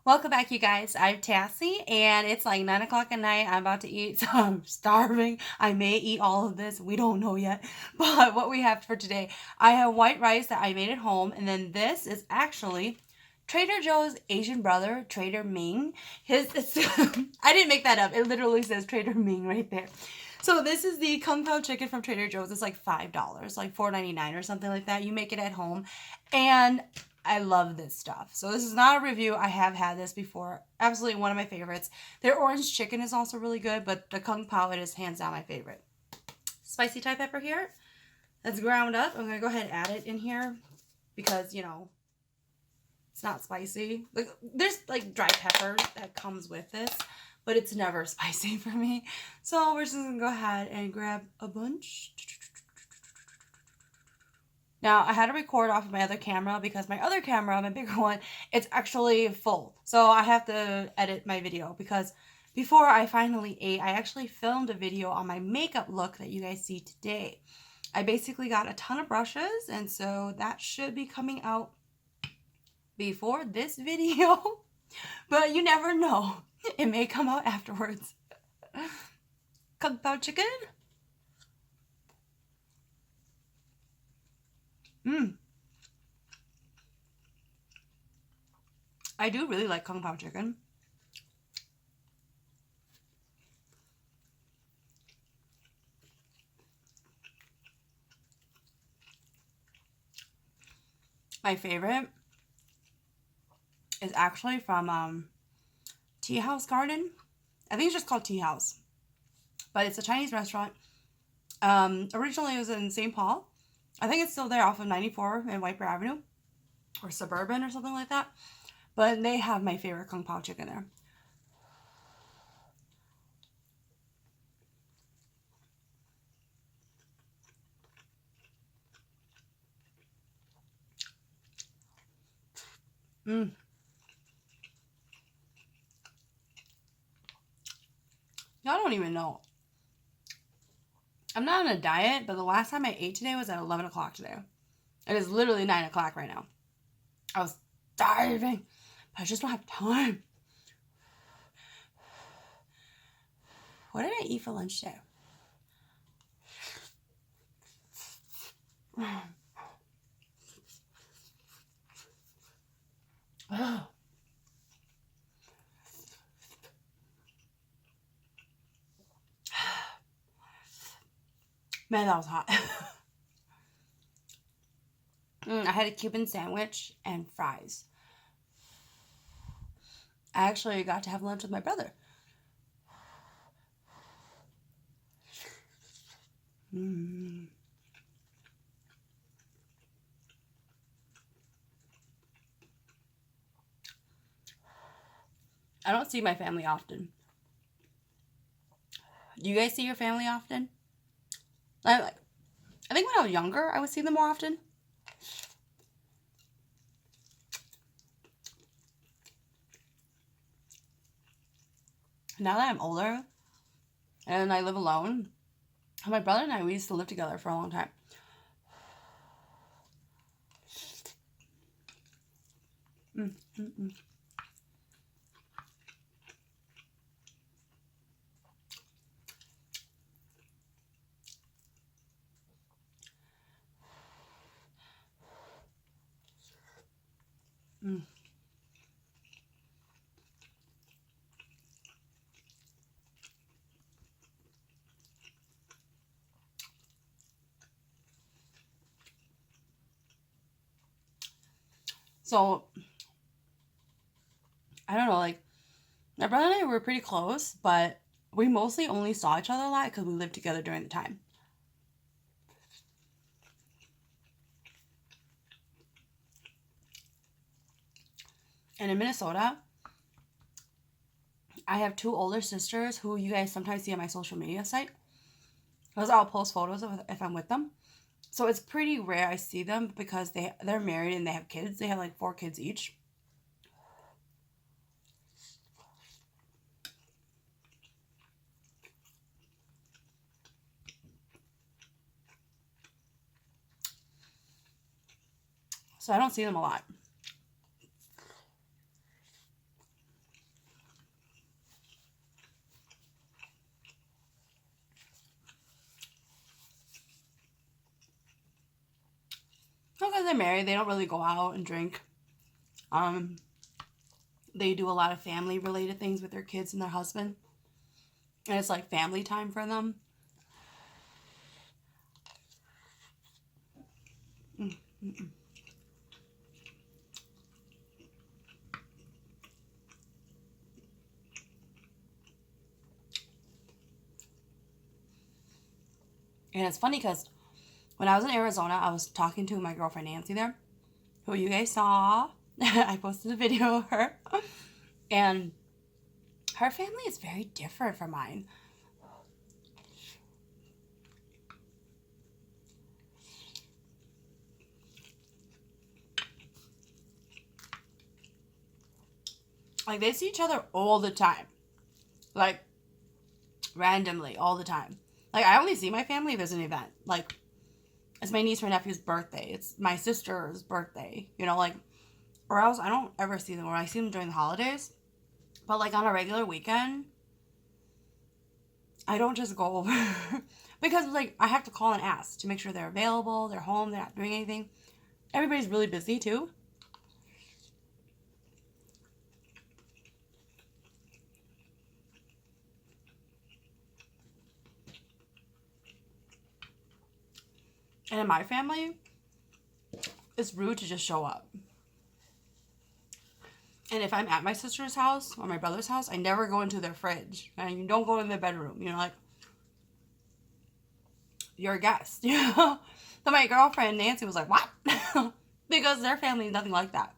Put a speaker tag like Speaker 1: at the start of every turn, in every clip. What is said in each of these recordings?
Speaker 1: Welcome back, you guys. I'm Tassie, and it's like 9 o'clock at night. I'm about to eat, so I'm starving. I may eat all of this. We don't know yet. But what we have for today, I have white rice that I made at home, and then this is actually Trader Joe's Asian brother, Trader Ming. I didn't make that up. It literally says Trader Ming right there. So this is the Kung Pao chicken from Trader Joe's. It's like $5, like $4.99 or something like that. You make it at home, and I love this stuff. So this is not a review. I have had this before. Absolutely one of my favorites. Their orange chicken is also really good, but the Kung Pao, it is hands down my favorite. Spicy Thai pepper here. That's ground up. I'm going to go ahead and add it in here because, it's not spicy. Like, there's like dry pepper that comes with this, but it's never spicy for me. So we're just going to go ahead and grab a bunch. Now, I had to record off of my other camera because my other camera, my bigger one, it's actually full. So I have to edit my video because before I finally ate, I actually filmed a video on my makeup look that you guys see today. I basically got a ton of brushes, and so that should be coming out before this video. But you never know. It may come out afterwards. Kung Pao chicken. I do really like Kung Pao chicken. My favorite is actually from Tea House Garden. I think it's just called Tea House, but it's a Chinese restaurant. Originally it was in St. Paul. I think it's still there off of 94 and White Bear Avenue or Suburban or something like that. But they have my favorite Kung Pao chicken there. Y'all don't even know. I'm not on a diet, but the last time I ate today was at 11 o'clock today. It is literally 9 o'clock right now. I was starving, but I just don't have time. What did I eat for lunch today? Oh. Man, that was hot. I had a Cuban sandwich and fries. I actually got to have lunch with my brother. I don't see my family often. Do you guys see your family often? I think when I was younger, I would see them more often. Now that I'm older and I live alone, my brother and I, we used to live together for a long time. So, I don't know, like, my brother and I were pretty close, but we mostly only saw each other a lot because we lived together during the time. And in Minnesota, I have two older sisters who you guys sometimes see on my social media site. Because I'll post photos of if I'm with them. So it's pretty rare I see them because they're married and they have kids. They have like 4 kids each. So I don't see them a lot. because they're married, they don't really go out and drink. They do a lot of family related things with their kids and their husband. And it's like family time for them. Mm-mm. And it's funny because when I was in Arizona, I was talking to my girlfriend Nancy there, who you guys saw. I posted a video of her. And her family is very different from mine. Like, they see each other all the time. Like, randomly, all the time. Like, I only see my family if there's an event. Like, it's my niece or nephew's birthday. It's my sister's birthday. You know, like, or else I don't ever see them. Or I see them during the holidays. But, like, on a regular weekend, I don't just go over. Because, like, I have to call and ask to make sure they're available, they're home, they're not doing anything. Everybody's really busy, too. And in my family, it's rude to just show up. And if I'm at my sister's house or my brother's house, I never go into their fridge. And you don't go in their bedroom. You know, like, you're a guest. You know? So my girlfriend, Nancy, was like, what? Because their family is nothing like that.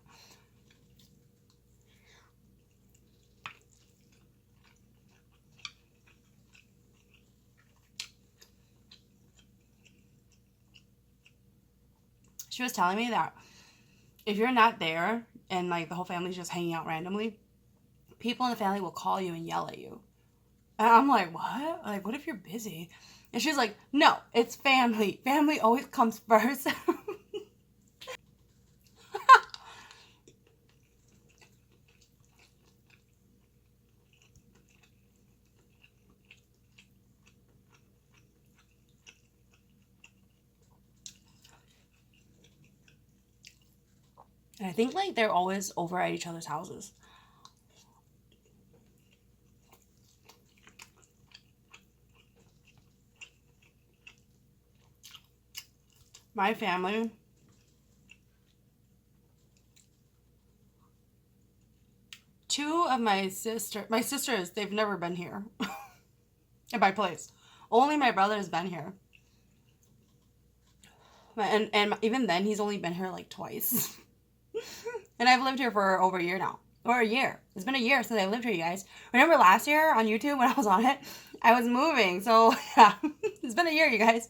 Speaker 1: She was telling me that if you're not there and, like, the whole family's just hanging out randomly, people in the family will call you and yell at you. And I'm like, what? Like, what if you're busy? And she's like, no, it's family. Family always comes first. And I think, like, they're always over at each other's houses. My family, two of my sisters, they've never been here. At my place. Only my brother's been here. And even then, he's only been here, like, twice. And I've lived here for over a year now. Or a year. It's been a year since I lived here, you guys. Remember last year on YouTube when I was on it? I was moving. So, yeah. It's been a year, you guys.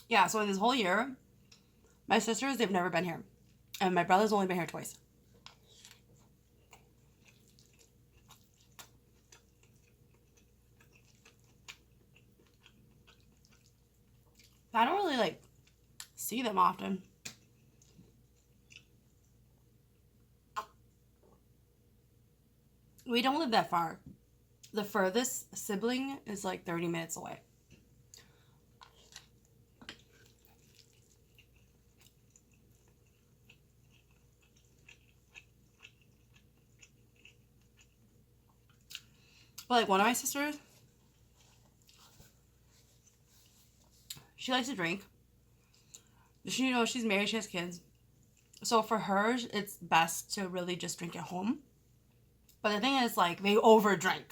Speaker 1: Yeah, so in this whole year, my sisters, they've never been here. And my brother's only been here twice. I don't really, like, see them often. We don't live that far. The furthest sibling is like 30 minutes away. But, like, one of my sisters, she likes to drink. She, you know, she's married, she has kids. So for her, it's best to really just drink at home. But the thing is, like, they overdrink.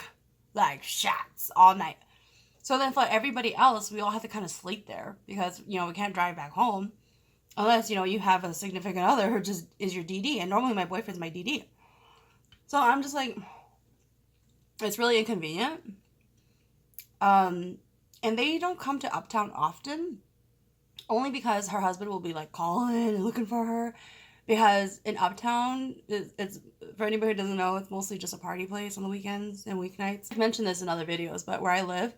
Speaker 1: Like, shots all night. So then for everybody else, we all have to kind of sleep there. Because, you know, we can't drive back home. Unless, you know, you have a significant other who just is your DD. And normally my boyfriend's my DD. So I'm just like, it's really inconvenient. And they don't come to Uptown often. Only because her husband will be, like, calling and looking for her. Because in Uptown, it's for anybody who doesn't know, it's mostly just a party place on the weekends and weeknights. I've mentioned this in other videos, but where I live,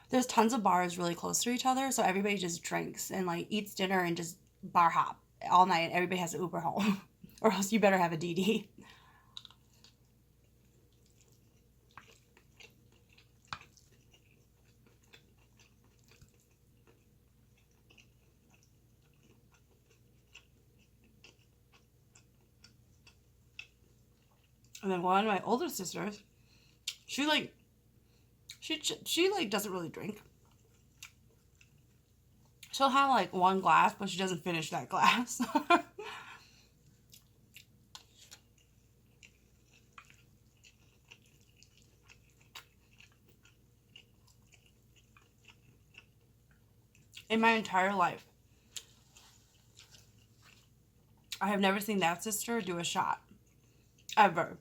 Speaker 1: there's tons of bars really close to each other. So everybody just drinks and, like, eats dinner and just bar hop all night and everybody has to Uber home. Or else you better have a DD. And then one of my older sisters, she like doesn't really drink. She'll have like one glass, but she doesn't finish that glass. In my entire life, I have never seen that sister do a shot. Ever.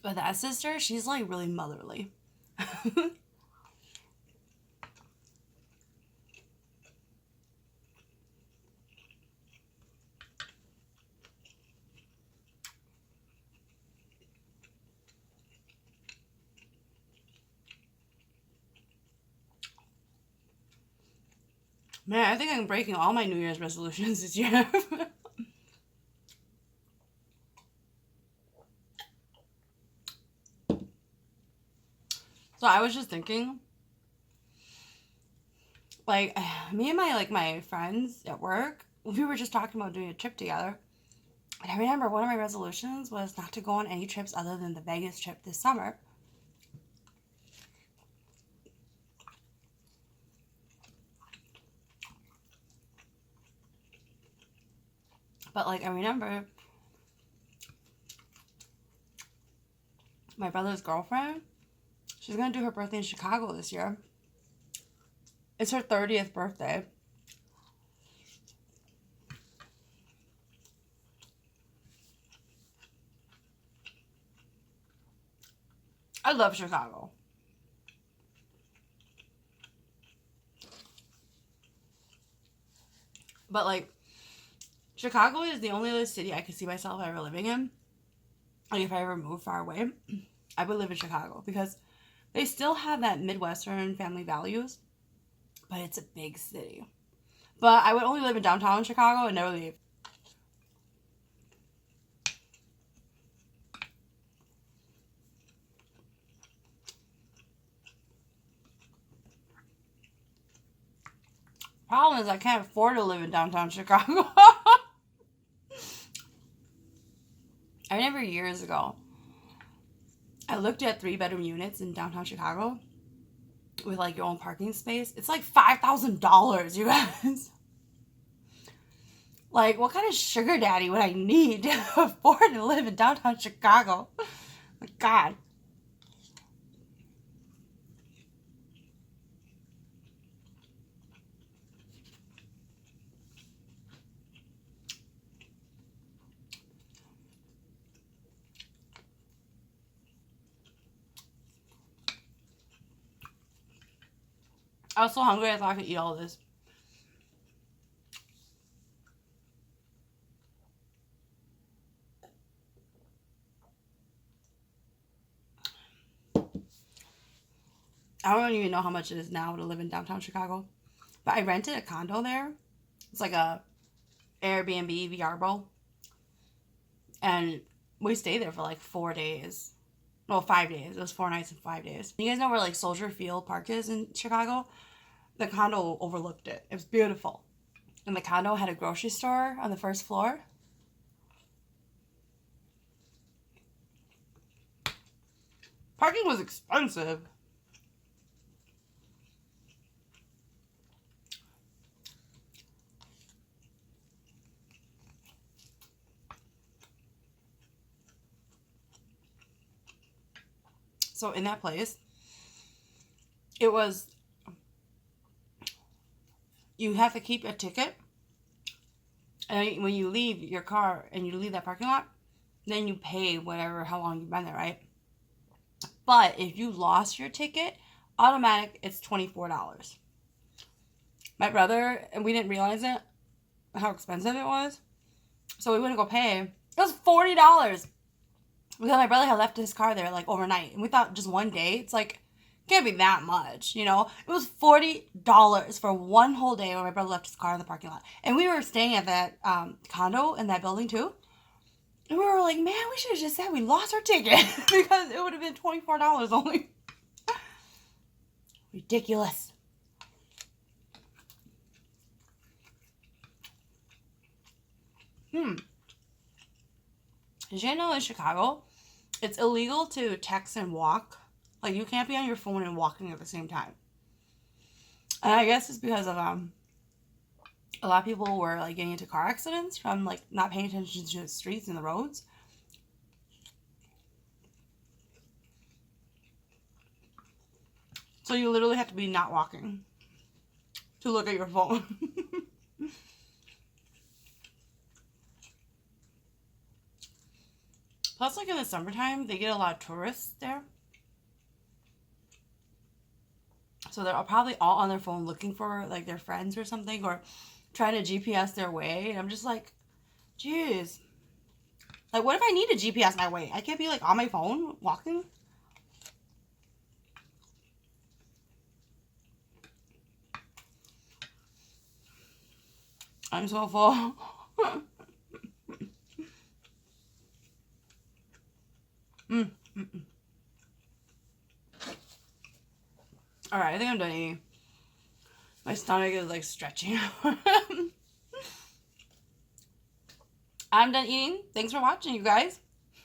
Speaker 1: But that sister, she's like really motherly. Man, I think I'm breaking all my New Year's resolutions this year. So I was just thinking, like, me and my friends at work, we were just talking about doing a trip together. And I remember one of my resolutions was not to go on any trips other than the Vegas trip this summer. But like, I remember my brother's girlfriend, she's gonna do her birthday in Chicago this year. It's her 30th birthday. I love Chicago. But like, Chicago is the only other city I could see myself ever living in. Like, if I ever moved far away, I would live in Chicago because they still have that Midwestern family values, but it's a big city. But I would only live in downtown Chicago and never leave. Problem is, I can't afford to live in downtown Chicago. I remember years ago, I looked at 3-bedroom units in downtown Chicago with like your own parking space. It's like $5,000, you guys. Like, what kind of sugar daddy would I need to afford to live in downtown Chicago? My God. I was so hungry I thought I could eat all of this. I don't even know how much it is now to live in downtown Chicago. But I rented a condo there. It's like a Airbnb VRBO. And we stayed there for like 4 days. Well, 5 days. It was 4 nights and 5 days. You guys know where like Soldier Field Park is in Chicago? The condo overlooked it. It was beautiful. And the condo had a grocery store on the first floor. Parking was expensive. So in that place, it was, you have to keep a ticket. And when you leave your car and you leave that parking lot, then you pay whatever, how long you've been there, right? But if you lost your ticket, automatic, it's $24. My brother, and we didn't realize it, how expensive it was. So we went to go pay. It was $40. Because my brother had left his car there like overnight. And we thought just one day, it's like, can't be that much, you know? It was $40 for one whole day when my brother left his car in the parking lot. And we were staying at that condo in that building too. And we were like, man, we should have just said we lost our ticket because it would have been $24 only. Ridiculous. Did you know in Chicago, it's illegal to text and walk? Like, you can't be on your phone and walking at the same time. And I guess it's because of a lot of people were like getting into car accidents from like not paying attention to the streets and the roads. So you literally have to be not walking to look at your phone. Plus, like in the summertime, they get a lot of tourists there. So they're probably all on their phone looking for like their friends or something, or trying to GPS their way. And I'm just like, geez. Like, what if I need to GPS my way? I can't be like on my phone walking. I'm so full. All right, I think I'm done eating. My stomach is like stretching. I'm done eating. Thanks for watching, you guys.